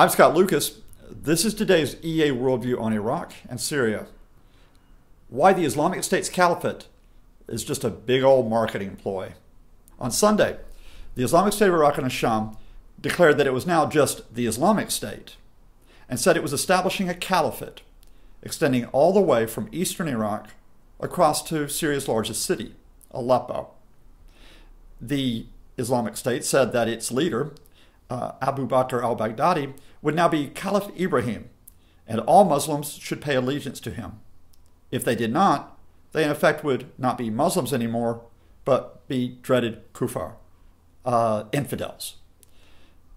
I'm Scott Lucas. This is today's EA Worldview on Iraq and Syria. Why the Islamic State's Caliphate is just a big old marketing ploy. On Sunday, the Islamic State of Iraq and Sham declared that it was now just the Islamic State and said it was establishing a caliphate extending all the way from eastern Iraq across to Syria's largest city, Aleppo. The Islamic State said that its leader, Abu Bakr al-Baghdadi, would now be Caliph Ibrahim, and all Muslims should pay allegiance to him. If they did not, they in effect would not be Muslims anymore, but be dreaded kuffar, infidels.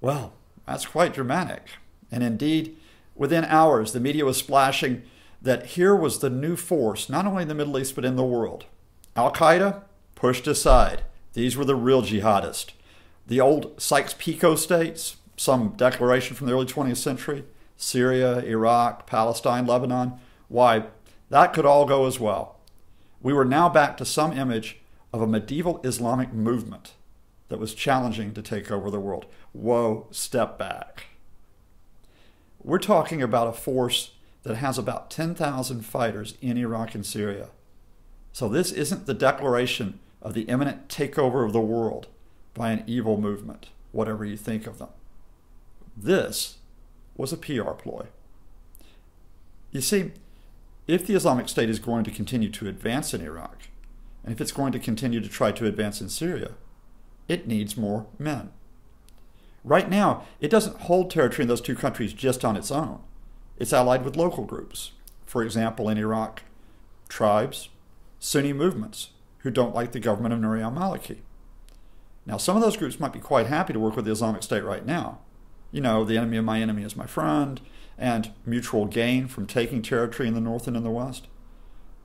Well, that's quite dramatic. And indeed, within hours, the media was splashing that here was the new force, not only in the Middle East, but in the world. Al-Qaeda pushed aside. These were the real jihadists. The old Sykes-Picot states, some declaration from the early 20th century, Syria, Iraq, Palestine, Lebanon, why, that could all go as well. We were now back to some image of a medieval Islamic movement that was challenging to take over the world. Whoa, step back. We're talking about a force that has about 10,000 fighters in Iraq and Syria. So this isn't the declaration of the imminent takeover of the world by an evil movement, whatever you think of them. This was a PR ploy. You see, if the Islamic State is going to continue to advance in Iraq, and if it's going to continue to try to advance in Syria, it needs more men. Right now, it doesn't hold territory in those two countries just on its own. It's allied with local groups. For example, in Iraq, tribes, Sunni movements who don't like the government of Nouri al-Maliki. Now, some of those groups might be quite happy to work with the Islamic State right now. You know, the enemy of my enemy is my friend, and mutual gain from taking territory in the north and in the west.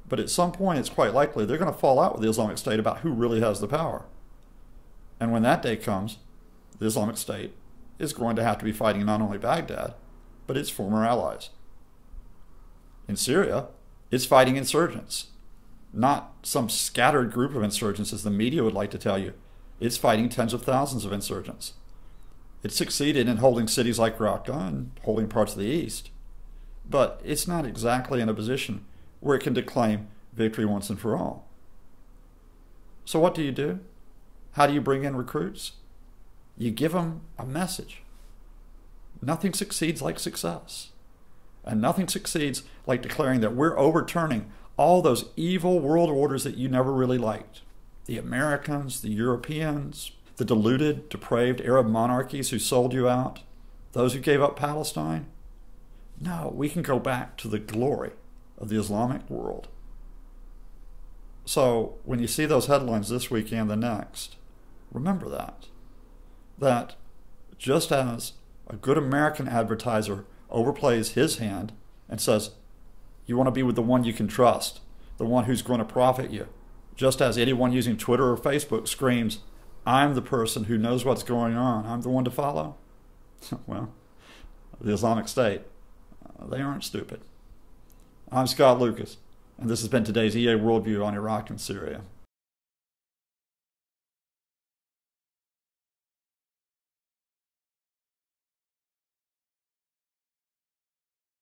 But at some point, it's quite likely they're going to fall out with the Islamic State about who really has the power. And when that day comes, the Islamic State is going to have to be fighting not only Baghdad, but its former allies. In Syria, it's fighting insurgents. Not some scattered group of insurgents, as the media would like to tell you. It's fighting tens of thousands of insurgents. It succeeded in holding cities like Raqqa and holding parts of the east. But it's not exactly in a position where it can declaim victory once and for all. So what do? How do you bring in recruits? You give them a message. Nothing succeeds like success. And nothing succeeds like declaring that we're overturning all those evil world orders that you never really liked. The Americans, the Europeans, the deluded, depraved Arab monarchies who sold you out, those who gave up Palestine. No, we can go back to the glory of the Islamic world. So when you see those headlines this week and the next, remember that just as a good American advertiser overplays his hand and says, you want to be with the one you can trust, the one who's going to profit you, just as anyone using Twitter or Facebook screams, I'm the person who knows what's going on, I'm the one to follow. Well, the Islamic State, they aren't stupid. I'm Scott Lucas, and this has been today's EA Worldview on Iraq and Syria.